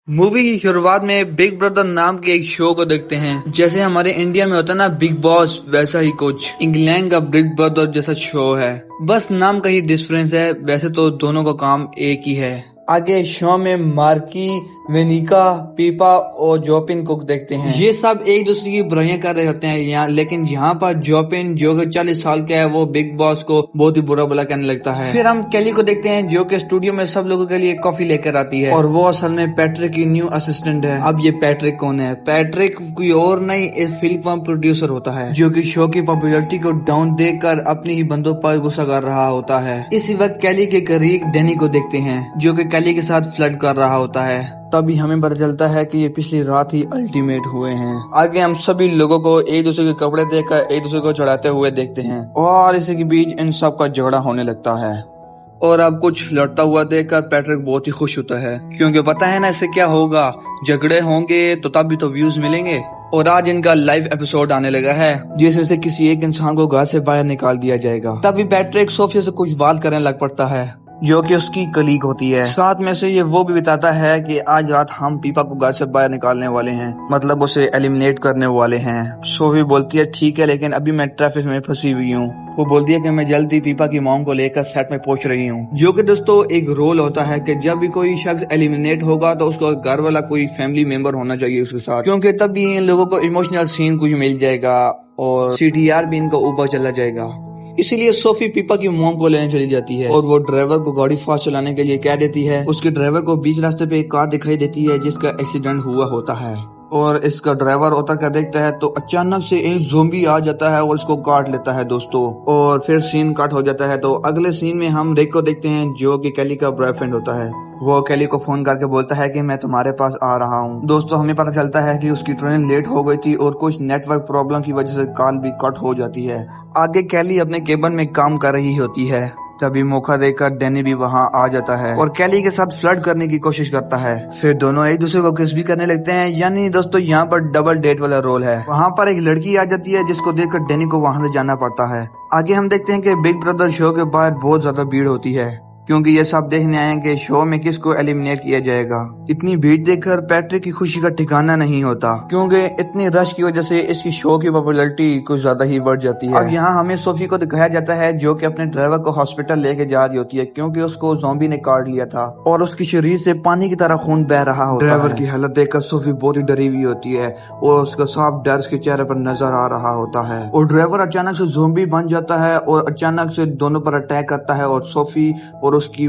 Movie की शुरुआत में बिग ब्रदर नाम के एक शो को देखते हैं। जैसे हमारे इंडिया में होता है ना बिग बॉस, वैसा ही कुछ इंग्लैंड का बिग ब्रदर जैसा शो है, बस नाम का ही डिफरेंस है। वैसे तो दोनों का काम एक ही है। आगे शो में मार्की, वेनिका, पीपा और जोपिन को देखते हैं। ये सब एक दूसरे की बुराइयां कर रहे होते हैं यहाँ, लेकिन यहाँ पर जोपिन जो कि 40 साल का है वो बिग बॉस को बहुत ही बुरा भला कहने लगता है। फिर हम केली को देखते हैं जो कि स्टूडियो में सब लोगों के लिए कॉफी लेकर आती है और वो असल में पैट्रिक की न्यू असिस्टेंट है। अब ये पैट्रिक कौन है? पैट्रिक कोई और नहीं, इस फिल्म का प्रोड्यूसर होता है जो कि शो की पॉपुलैरिटी को डाउन देखकर अपनी ही बंदों पर गुस्सा कर रहा होता है। इसी वक्त केली के करीब डैनी को देखते हैं जो कि केली के साथ फ्लर्ट कर रहा होता है। तभी हमें पता चलता है कि ये पिछली रात ही अल्टीमेट हुए हैं। आगे हम सभी लोगों को एक दूसरे के कपड़े देखकर एक दूसरे को चढ़ाते हुए देखते हैं और इसी के बीच इन सब का झगड़ा होने लगता है। और अब कुछ लड़ता हुआ देखकर पैट्रिक बहुत ही खुश होता है क्योंकि पता है ना इससे क्या होगा, झगड़े होंगे तो तब भी तो व्यूज मिलेंगे। और आज इनका लाइव एपिसोड आने लगा है जिसमें से किसी एक इंसान को घर से बाहर निकाल दिया जाएगा। तभी पैट्रिक सोफिया से कुछ बात करने लग पड़ता है जो कि उसकी कलीग होती है। साथ में से ये वो भी बताता है कि आज रात हम पीपा को घर से बाहर निकालने वाले हैं, मतलब उसे एलिमिनेट करने वाले हैं। सोफी बोलती है ठीक है, लेकिन अभी मैं ट्रैफिक में फंसी हुई हूँ। वो बोलती है कि मैं जल्दी पीपा की मॉम को लेकर सेट में पहुंच रही हूँ। जो कि दोस्तों एक रोल होता है कि जब भी कोई शख्स एलिमिनेट होगा तो उसको घर वाला कोई फैमिली मेंबर होना चाहिए उसके साथ, क्योंकि तब भी इन लोगों को इमोशनल सीन कुछ मिल जाएगा और CTR भी इनका ऊपर चला जाएगा। इसीलिए सोफी पीपा की मॉम को लेने चली जाती है और वो ड्राइवर को गाड़ी फास्ट चलाने के लिए कह देती है। उसके ड्राइवर को बीच रास्ते पे एक कार दिखाई देती है जिसका एक्सीडेंट हुआ होता है और इसका ड्राइवर उतर कर देखता है तो अचानक से एक ज़ोंबी आ जाता है और इसको काट लेता है दोस्तों। और फिर सीन कट हो जाता है तो अगले सीन में हम रिक को देखते हैं जो कि केली का बॉयफ्रेंड होता है। वो केली को फोन करके बोलता है कि मैं तुम्हारे पास आ रहा हूँ। दोस्तों हमें पता चलता है कि उसकी ट्रेन लेट हो गई थी और कुछ नेटवर्क प्रॉब्लम की वजह से कॉल भी कट हो जाती है। आगे केली अपने केबिन में काम कर रही होती है, तभी मौका देकर डैनी भी वहाँ आ जाता है और केली के साथ फ्लर्ट करने की कोशिश करता है। फिर दोनों एक दूसरे को किस भी करने लगते हैं। यानी दोस्तों यहाँ पर डबल डेट वाला रोल है। वहाँ पर एक लड़की आ जाती है जिसको देखकर डैनी को वहाँ से जाना पड़ता है। आगे हम देखते हैं कि बिग ब्रदर शो के बाहर बहुत ज्यादा भीड़ होती है क्योंकि ये सब देखने आए हैं कि शो में किसको एलिमिनेट किया जाएगा। इतनी भीड़ देखकर पैट्रिक की खुशी का ठिकाना नहीं होता क्योंकि इतनी रश की वजह से इसकी शो की पॉपुलैरिटी कुछ ज्यादा ही बढ़ जाती है। अब यहाँ हमें सोफी को दिखाया जाता है जो कि अपने ड्राइवर को हॉस्पिटल लेके जा रही होती है क्योंकि उसको ज़ॉम्बी ने काट लिया था और उसके शरीर से पानी की तरह खून बह रहा होता है। ड्राइवर की हालत देखकर सोफी बहुत ही डरी हुई होती है और उसका साफ डर उसके चेहरे पर नजर आ रहा होता है और ड्राइवर अचानक से ज़ॉम्बी बन जाता है और अचानक से दोनों पर अटैक करता है और सोफी और उसकी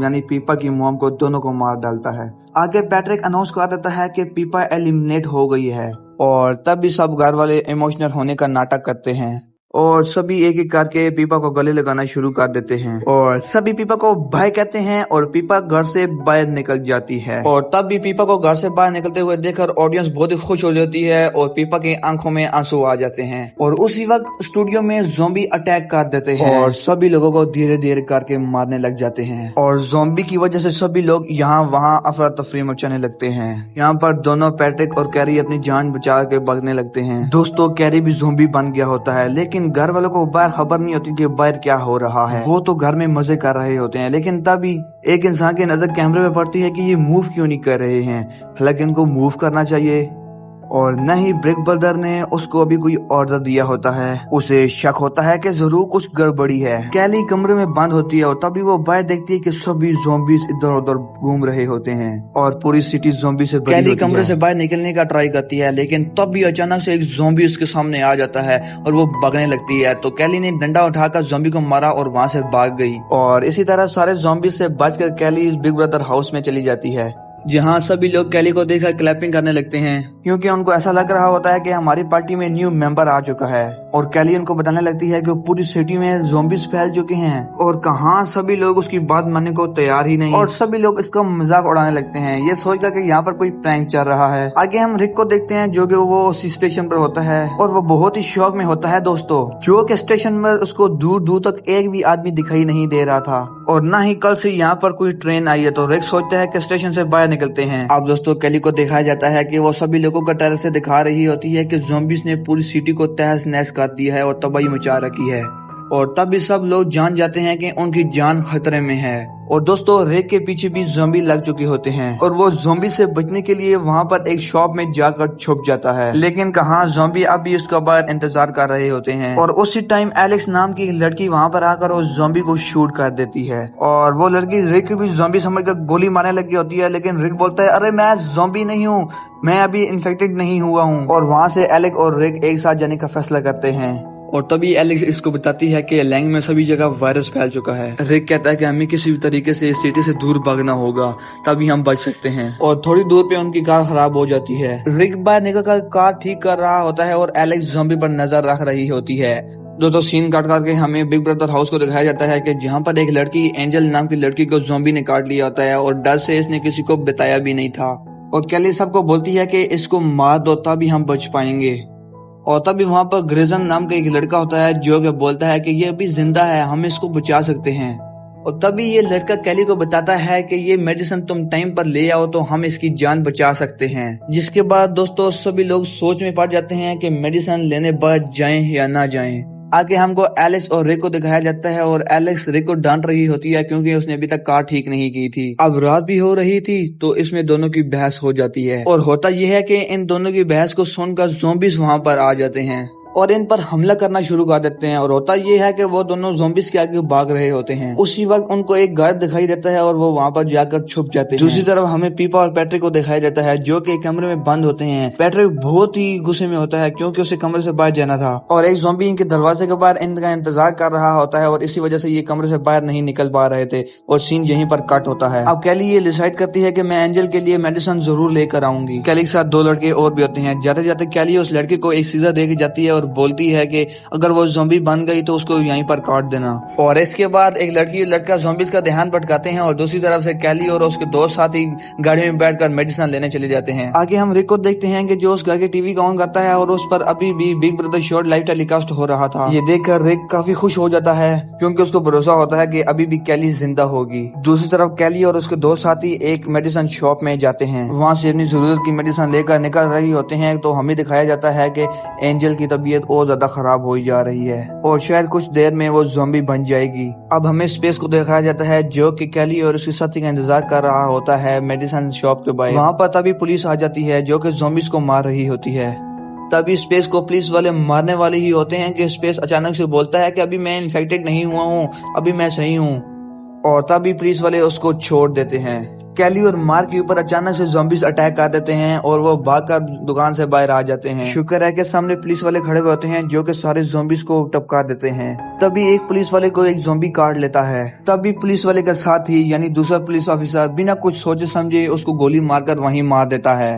यानी पीपा की मॉम को दोनों को मार डालता है। आगे पैट्रिक अनाउंस कर देता है कि पीपा एलिमिनेट हो गई है और तब भी सब घर वाले इमोशनल होने का नाटक करते हैं और सभी एक एक करके पीपा को गले लगाना शुरू कर देते हैं और सभी पीपा को बाय कहते हैं और पीपा घर से बाहर निकल जाती है। और तब भी पीपा को घर से बाहर निकलते हुए देखकर ऑडियंस बहुत ही खुश हो जाती है और पीपा की आंखों में आंसू आ जाते हैं और उसी वक्त स्टूडियो में ज़ॉम्बी अटैक कर देते हैं और सभी लोगों को धीरे धीरे करके मारने लग जाते हैं और ज़ॉम्बी की वजह से सभी लोग यहाँ वहाँ अफरा तफरी मचाने लगते हैं। यहाँ पर दोनों पैट्रिक और कैरी अपनी जान बचा के भागने लगते हैं। दोस्तों कैरी भी ज़ॉम्बी बन गया होता है लेकिन घर वालों को बाहर खबर नहीं होती कि बाहर क्या हो रहा है। वो तो घर में मजे कर रहे होते हैं, लेकिन तभी एक इंसान की नजर कैमरे में पड़ती है कि ये मूव क्यों नहीं कर रहे हैं। हालांकि इनको मूव करना चाहिए और न ही बिग ब्रदर ने उसको अभी कोई ऑर्डर दिया होता है। उसे शक होता है कि जरूर कुछ गड़बड़ी है। केली कमरे में बंद होती है और तभी वो बाहर देखती है कि सभी ज़ॉम्बीज इधर उधर घूम रहे होते हैं और पूरी सिटी ज़ॉम्बी से भरी होती है। केली कमरे से बाहर निकलने का ट्राई करती है लेकिन तब भी अचानक से एक ज़ॉम्बी उसके सामने आ जाता है और वो भागने लगती है तो केली ने डंडा उठाकर ज़ॉम्बी को मारा और वहाँ से भाग गई और इसी तरह सारे ज़ॉम्बी से बचकर केली बिग ब्रदर हाउस में चली जाती है जहाँ सभी लोग केली को देखकर क्लैपिंग करने लगते हैं क्योंकि उनको ऐसा लग रहा होता है कि हमारी पार्टी में न्यू मेंबर आ चुका है। और केली उनको बताने लगती है कि पूरी सिटी में ज़ॉम्बीज फैल चुके हैं और कहाँ सभी लोग उसकी बात मानने को तैयार ही नहीं और सभी लोग इसका मजाक उड़ाने लगते हैं ये सोचकर कि यहाँ पर कोई प्रैंक चल रहा है। आगे हम रिक को देखते हैं जो कि वो उसी स्टेशन पर होता है और वो बहुत ही शौक में होता है दोस्तों, जो कि स्टेशन पर उसको दूर दूर तक एक भी आदमी दिखाई नहीं दे रहा था और न ही कल से यहाँ पर कोई ट्रेन आई है। तो रिक सोचता है कि स्टेशन से बाहर निकलते हैं। अब दोस्तों केली को दिखाया जाता है कि वो सभी लोगों को टेरर से दिखा रही होती है कि ज़ॉम्बीज ने पूरी सिटी को तहस नहस कर दिया है और तबाही मचा रखी है और तब भी सब लोग जान जाते हैं कि उनकी जान खतरे में है और दोस्तों रिक के पीछे भी ज़ॉम्बी लग चुके होते हैं और वो ज़ॉम्बी से बचने के लिए वहाँ पर एक शॉप में जाकर छुप जाता है। लेकिन कहाँ ज़ॉम्बी अभी उसका बाहर इंतजार कर रहे होते हैं और उसी टाइम एलेक्स नाम की एक लड़की वहाँ पर आकर उस ज़ॉम्बी को शूट कर देती है और वो लड़की रिक भी ज़ॉम्बी समझकर गोली मारने लगी होती है। लेकिन रिक बोलता है अरे मैं ज़ॉम्बी नहीं हूँ, मैं अभी इन्फेक्टेड नहीं हुआ हूँ। और वहाँ से एलेक्स और रिक एक साथ जाने का फैसला करते हैं और तभी एलेक्स इसको बताती है कि लैंग में सभी जगह वायरस फैल चुका है। रिक कहता है कि हमें किसी भी तरीके से इस सिटी से दूर भागना होगा तभी हम बच सकते हैं और थोड़ी दूर पे उनकी कार खराब हो जाती है। रिक बाहर निकलकर कार ठीक कर रहा होता है और एलेक्स ज़ॉम्बी पर नजर रख रही होती है। दोस्तों सीन काट के हमें बिग ब्रदर हाउस को दिखाया जाता है कि जहाँ पर एक लड़की एंजल नाम की लड़की को ज़ॉम्बी ने काट लिया होता है और डर से इसने किसी को बताया भी नहीं था और कैली सबको बोलती है कि इसको मार दो तभी हम बच पाएंगे। और तभी वहाँ पर ग्रेजन नाम का एक लड़का होता है जो कि बोलता है कि ये अभी जिंदा है, हम इसको बचा सकते हैं। और तभी ये लड़का कैली को बताता है कि ये मेडिसिन तुम टाइम पर ले आओ तो हम इसकी जान बचा सकते हैं। जिसके बाद दोस्तों सभी लोग सोच में पड़ जाते हैं कि मेडिसिन लेने बाद जाएं या ना जाएं। आगे हमको एलेक्स और रिक को दिखाया जाता है और एलेक्स रिक को डांट रही होती है क्योंकि उसने अभी तक कार ठीक नहीं की थी। अब रात भी हो रही थी तो इसमें दोनों की बहस हो जाती है और होता यह है कि इन दोनों की बहस को सुनकर ज़ॉम्बीज़ वहां पर आ जाते हैं और इन पर हमला करना शुरू कर देते हैं। और होता ये है कि वो दोनों ज़ॉम्बीज़ के आगे भाग रहे होते हैं। उसी वक्त उनको एक घर दिखाई देता है और वो वहाँ पर जाकर छुप जाते हैं। दूसरी तरफ हमें पीपा और पैट्रिक को दिखाया जाता है जो कि कमरे में बंद होते हैं। पैट्रिक बहुत ही गुस्से में होता है क्योंकि उसे कमरे से बाहर जाना था और एक ज़ॉम्बी इनके दरवाजे के बाहर इनका इंतजार कर रहा होता है और इसी वजह से ये कमरे से बाहर नहीं निकल पा रहे थे और सीन यहीं पर कट होता है। अब कैली ये डिसाइड करती है कि मैं एंजल के लिए मेडिसिन जरूर लेकर आऊंगी। कैली के साथ दो लड़के और भी होते हैं। जाते जाते कैली उस लड़के को एक सीजर दे के जाती है और बोलती है कि अगर वो ज़ॉम्बी बन गई तो उसको यहीं पर काट देना। और इसके बाद एक लड़की लड़का ज़ॉम्बीज़ का ध्यान भटकाते हैं और दूसरी तरफ से कैली और उसके दोस्त साथी गाड़ी में बैठकर मेडिसिन लेने चले जाते हैं। आगे हम रिक को देखते हैं कि जो उस घर के टीवी का ऑन करता है और उस पर अभी भी big brother show live telecast हो रहा था। ये देखकर रिक काफी खुश हो जाता है क्योंकि उसको भरोसा होता है कि अभी भी कैली जिंदा होगी। दूसरी तरफ कैली और उसके दोस्त साथी एक मेडिसिन शॉप में जाते हैं। वहाँ से अपनी जरूरत की मेडिसिन लेकर निकल रही होते हैं तो हमें दिखाया जाता है कि एंजल की तबीयत और ज्यादा खराब हो जा रही है और शायद कुछ देर में वो ज़ॉम्बी बन जाएगी। अब हमें स्पेस को दिखाया जाता है जो कि कैली और उसके साथी का इंतजार कर रहा होता है मेडिसिन शॉप के बाहर। वहाँ पर तभी पुलिस आ जाती है जो कि ज़ॉम्बीज़ को मार रही होती है। तभी स्पेस को पुलिस वाले मारने वाले ही होते हैं कि स्पेस अचानक से बोलता है कि अभी मैं इन्फेक्टेड नहीं हुआ हूँ, अभी मैं सही हूँ। और तभी पुलिस वाले उसको छोड़ देते हैं। कैली और मार्क के ऊपर अचानक से ज़ॉम्बीज़ अटैक कर देते हैं और वो भागकर दुकान से बाहर आ जाते हैं। शुक्र है कि सामने पुलिस वाले खड़े हुए होते हैं जो कि सारे ज़ॉम्बीज़ को टपका देते हैं। तभी एक पुलिस वाले को एक ज़ॉम्बी काट लेता है। तभी पुलिस वाले का साथी यानी दूसरा पुलिस ऑफिसर बिना कुछ सोचे समझे उसको गोली मारकर वहीं मार देता है।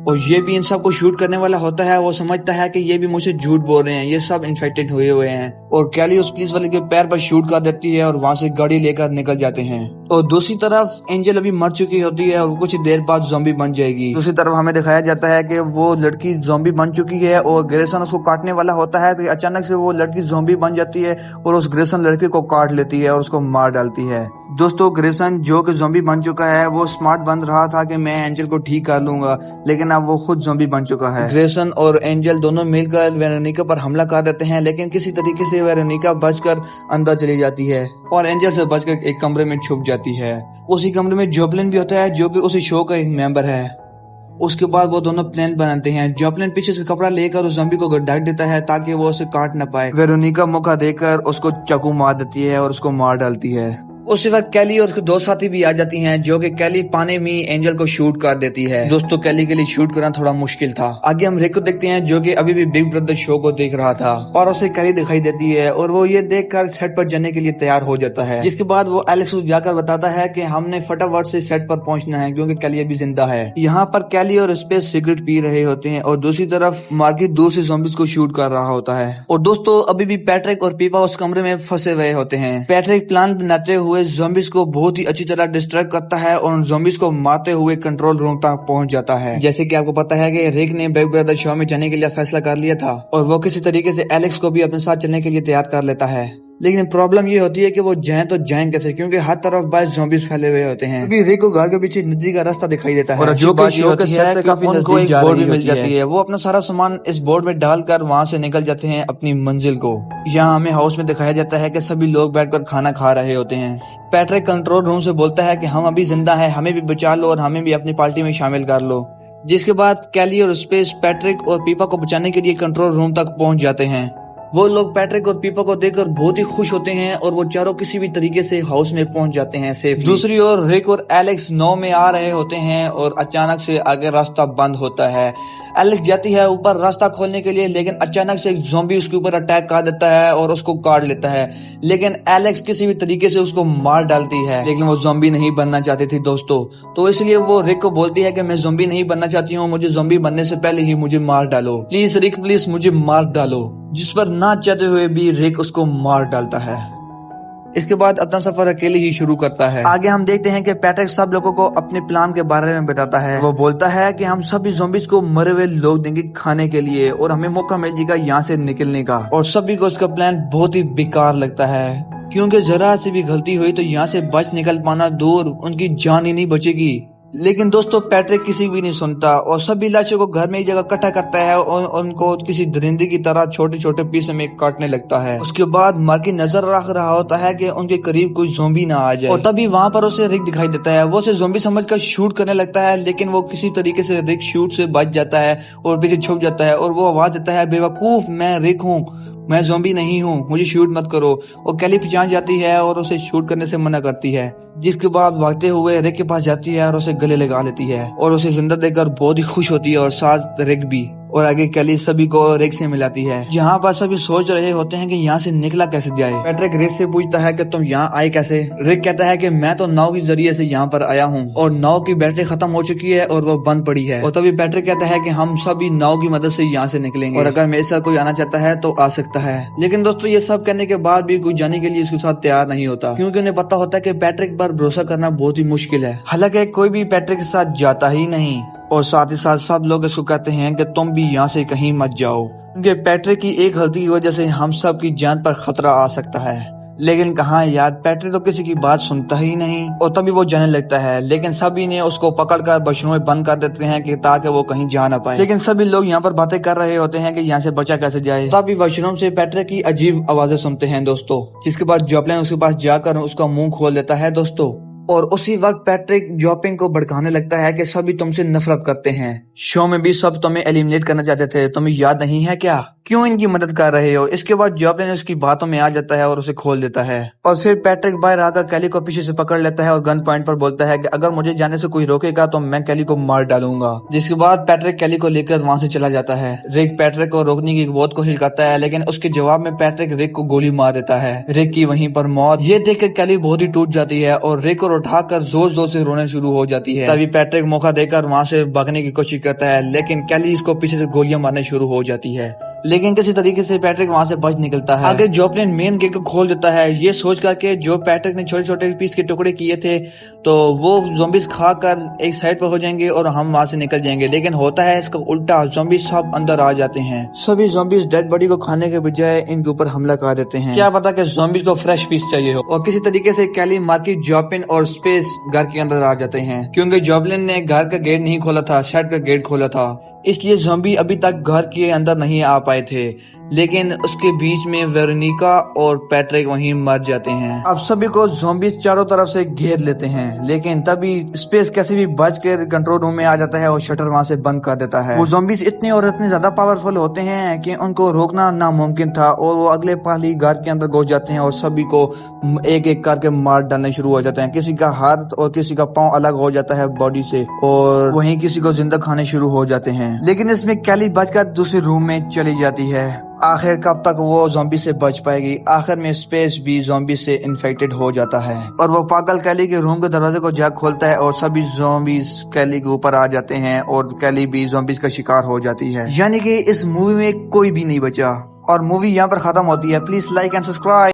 और ये भी इन सब को शूट करने वाला होता है। वो समझता है कि ये भी मुझे झूठ बोल रहे हैं, ये सब इन्फेक्टेड हुए हैं। और कैली उस पुलिस वाले के पैर पर शूट कर देती है और वहाँ से गाड़ी लेकर निकल जाते हैं। और दूसरी तरफ एंजल अभी मर चुकी होती है और कुछ देर बाद ज़ॉम्बी बन जाएगी। दूसरी तरफ हमें दिखाया जाता है कि वो लड़की ज़ॉम्बी बन चुकी है और ग्रेसन उसको काटने वाला होता है तो अचानक से वो लड़की ज़ॉम्बी बन जाती है और उस ग्रेसन लड़के को काट लेती है और उसको मार डालती है। दोस्तों ग्रेसन जो कि ज़ॉम्बी बन चुका है वो स्मार्ट बन रहा था कि मैं एंजल को ठीक कर लूंगा, लेकिन अब वो खुद ज़ॉम्बी बन चुका है। ग्रेसन और एंजल दोनों मिलकर वेरोनिका पर हमला कर देते हैं लेकिन किसी तरीके से वेरोनिका बचकर अंदर चली जाती है और एंजल से बचकर एक कमरे में छुप जाती है। उसी कमरे में जोप्लिन भी होता है जो कि उसी शो का एक मेंबर है। उसके बाद वो दोनों प्लान बनाते हैं। जोप्लिन पीछे से कपड़ा लेकर उस ज़ॉम्बी को ढक देता है ताकि वो उसे काट न पाए। वेरोनिका मौका देकर उसको चाकू मार देती है और उसको मार डालती है। उसी वक्त कैली और उसके दोस्त साथी भी आ जाती हैं जो कि कैली पानी में एंजल को शूट कर देती है। दोस्तों कैली के लिए शूट करना थोड़ा मुश्किल था। आगे हम रिक को देखते हैं जो कि अभी भी बिग ब्रदर शो को देख रहा था और उसे कैली दिखाई देती है और वो ये देखकर सेट पर जाने के लिए तैयार हो जाता है। जिसके बाद वो एलेक्स को जाकर बताता है कि हमने फटाफट से सेट पर पहुंचना है क्योंकि कैली अभी जिंदा है। यहाँ पर कैली और स्पेस सिगरेट पी रहे होते हैं और दूसरी तरफ मार्की दूर से ज़ॉम्बीज़ को शूट कर रहा होता है। और दोस्तों अभी भी पैट्रिक और पीपा उस कमरे में फंसे हुए होते हैं। पैट्रिक प्लान बनाते हुए ज़ॉम्बीज़ को बहुत ही अच्छी तरह डिस्ट्रैक्ट करता है और उन ज़ॉम्बीज़ को मारते हुए कंट्रोल रूम तक पहुंच जाता है। जैसे कि आपको पता है कि रिक ने बिग ब्रदर शो में जाने के लिए फैसला कर लिया था और वो किसी तरीके से एलेक्स को भी अपने साथ चलने के लिए तैयार कर लेता है। लेकिन प्रॉब्लम ये होती है कि वो जाएं तो जाएं कैसे, क्योंकि हर तरफ बस ज़ॉम्बीज फैले हुए होते हैं। अभी रिक को घर के पीछे नदी का रास्ता दिखाई देता है, और जो कि शो के सेट से काफी नजदीक जा रही मिल जाती है। वो अपना सारा सामान इस बोर्ड में डालकर वहाँ से निकल जाते हैं अपनी मंजिल को। यहाँ हमें हाउस में दिखाया जाता है कि सभी लोग बैठकर खाना खा रहे होते हैं। पैट्रिक कंट्रोल रूम से बोलता है कि हम अभी जिंदा हैं, हमें भी बचा लो और हमें भी अपनी पार्टी में शामिल कर लो। जिसके बाद कैली और स्पेस पैट्रिक और पीपा को बचाने के लिए कंट्रोल रूम तक पहुंच जाते हैं। वो लोग पैट्रिक और पीपा को देखकर बहुत ही खुश होते हैं और वो चारों किसी भी तरीके से हाउस में पहुंच जाते हैं सेफली। दूसरी ओर रिक और एलेक्स नाव में आ रहे होते हैं और अचानक से आगे रास्ता बंद होता है। एलेक्स जाती है ऊपर रास्ता खोलने के लिए, लेकिन अचानक से एक ज़ॉम्बी उसके ऊपर अटैक कर देता है और उसको काट लेता है। लेकिन एलेक्स किसी भी तरीके से उसको मार डालती है, लेकिन वो ज़ॉम्बी नहीं बनना चाहती थी दोस्तों, तो इसलिए वो रिक को बोलती है कि मैं ज़ॉम्बी नहीं बनना चाहती हूँ, मुझे ज़ॉम्बी बनने से पहले ही मुझे मार डालो, प्लीज रिक प्लीज मुझे मार डालो। जिस पर ना चाहते हुए भी रिक उसको मार डालता है। इसके बाद अपना सफर अकेले ही शुरू करता है। आगे हम देखते हैं कि पैट्रिक सब लोगों को अपने प्लान के बारे में बताता है। वो बोलता है कि हम सभी ज़ॉम्बीज को मरे हुए लोग देंगे खाने के लिए और हमें मौका मिल जाएगा यहाँ से निकलने का। और सभी को उसका प्लान बहुत ही बेकार लगता है, क्योंकि जरा से भी गलती हुई तो यहाँ से बच निकल पाना दूर, उनकी जान ही नहीं बचेगी। लेकिन दोस्तों पैट्रिक किसी भी नहीं सुनता और सभी लाशों को घर में एक जगह इकट्ठा करता है और उनको किसी दरिंदे की तरह छोटे छोटे पीस में काटने लगता है। उसके बाद मार की नजर रख रहा होता है कि उनके करीब कोई ज़ॉम्बी ना आ जाए, और तभी वहाँ पर उसे रिक दिखाई देता है। वो उसे ज़ॉम्बी समझकर शूट करने लगता है, लेकिन वो किसी तरीके से रिक शूट से बच जाता है और पीछे छुप जाता है और वो आवाज देता है, बेवकूफ मैं रिक हूँ, मैं ज़ॉम्बी नहीं हूँ, मुझे शूट मत करो। और कैली पहचान जाती है और उसे शूट करने से मना करती है, जिसके बाद भागते हुए रिक के पास जाती है और उसे गले लगा लेती है और उसे जिंदा देखकर बहुत ही खुश होती है और साथ रिक भी। और आगे कैली सभी को रिक से मिलाती है। जहाँ पर सभी सोच रहे होते हैं कि यहाँ से निकला कैसे जाए। पैट्रिक रिक से पूछता है कि तुम यहाँ आए कैसे। रिक कहता है कि मैं तो नाव के जरिए से यहाँ पर आया हूँ और नाव की बैटरी खत्म हो चुकी है और वो बंद पड़ी है। और तभी पैट्रिक कहता है कि हम सभी नाव की मदद से यहाँ से निकलेंगे और अगर मेरे साथ कोई आना चाहता है तो आ सकता है। लेकिन दोस्तों ये सब कहने के बाद भी कोई जाने के लिए उसके साथ तैयार नहीं होता, क्योंकि उन्हें पता होता है कि पैट्रिक पर भरोसा करना बहुत ही मुश्किल है। हालांकि कोई भी पैट्रिक के साथ जाता ही नहीं और साथ ही साथ सब लोग इसको कहते हैं कि तुम भी यहाँ से कहीं मत जाओ, क्योंकि पैट्रिक की एक गलती की वजह से हम सब की जान पर खतरा आ सकता है। लेकिन कहाँ यार, पैट्रिक तो किसी की बात सुनता ही नहीं और तभी वो जाने लगता है। लेकिन सभी ने उसको पकड़कर बछड़ों में बंद कर देते हैं कि ताकि वो कहीं जा ना पाए। लेकिन सभी लोग यहाँ पर बातें कर रहे होते हैं कि यहाँ से बचा कैसे जाए। तभी वॉशरूम से पैट्रिक की अजीब आवाजें सुनते हैं दोस्तों, जिसके बाद जॉपलिन उसके पास जाकर उसका मुंह खोल देता है दोस्तों। और उसी वक्त पैट्रिक जॉपिंग को भड़काने लगता है कि सभी तुमसे नफरत करते हैं, शो में भी सब तुम्हें एलिमिनेट करना चाहते थे, तुम्हें याद नहीं है क्या, क्यों इनकी मदद कर रहे हो। इसके बाद जॉपलिन उसकी बातों में आ जाता है और उसे खोल देता है। और फिर पैट्रिक बाहर आकर कैली को पीछे से पकड़ लेता है और गन पॉइंट पर बोलता है कि अगर मुझे जाने से कोई रोकेगा तो मैं कैली को मार डालूंगा। जिसके बाद पैट्रिक कैली को लेकर वहां से चला जाता है। रिक पैट्रिक को रोकने की बहुत कोशिश करता है, लेकिन उसके जवाब में पैट्रिक रिक को गोली मार देता है। रिक की वहीं पर मौत ये देखकर कैली बहुत ही टूट जाती है और रिक को उठाकर जोर जोर से रोने शुरू हो जाती है। तभी पैट्रिक मौका देकर वहां से भागने की कोशिश करता है, लेकिन कैली इसको पीछे से गोलियां मारने शुरू हो जाती है। लेकिन किसी तरीके से पैट्रिक वहां से बच निकलता है। आगे जॉपलिन मेन गेट को खोल देता है, ये सोच करके जो पैट्रिक ने छोटे छोटे पीस के टुकड़े किए थे तो वो ज़ॉम्बीज खाकर एक साइड पर हो जाएंगे और हम वहां से निकल जाएंगे। लेकिन होता है इसका उल्टा, ज़ॉम्बीज सब अंदर आ जाते हैं। सभी ज़ॉम्बीज डेड बॉडी को खाने के बजाय इनके ऊपर हमला कर देते हैं। क्या पता कि ज़ॉम्बीज को फ्रेश पीस चाहिए हो। और किसी तरीके से कैली, मार्की, जॉपलिन और स्पेस घर के अंदर आ जाते हैं, क्योंकि जॉपलिन ने घर का गेट नहीं खोला था, शेड का गेट खोला था, इसलिए ज़ॉम्बी अभी तक घर के अंदर नहीं आ पाए थे। लेकिन उसके बीच में वेरोनिका और पैट्रिक वहीं मर जाते हैं। अब सभी को ज़ॉम्बीज चारों तरफ से घेर लेते हैं, लेकिन तभी स्पेस कैसे भी बच कर कंट्रोल रूम में आ जाता है और शटर वहां से बंद कर देता है। वो ज़ॉम्बीज इतने और इतने ज्यादा पावरफुल होते हैं कि उनको रोकना नामुमकिन था और वो अगले पल ही घर के अंदर घुस जाते हैं और सभी को एक एक करके मार डालने शुरू हो जाते हैं। किसी का हाथ और किसी का पाँव अलग हो जाता है बॉडी से और वहीं किसी को जिंदा खाने शुरू हो जाते हैं। लेकिन इसमें कैली बचकर दूसरे रूम में चली जाती है। आखिर कब तक वो ज़ॉम्बी से बच पाएगी। आखिर में स्पेस भी ज़ॉम्बी से इन्फेक्टेड हो जाता है और वो पागल कैली के रूम के दरवाजे को जैक खोलता है और सभी ज़ॉम्बीज कैली के ऊपर आ जाते हैं और कैली भी ज़ॉम्बीज का शिकार हो जाती है। यानी कि इस मूवी में कोई भी नहीं बचा और मूवी यहाँ पर खत्म होती है। Please like and subscribe.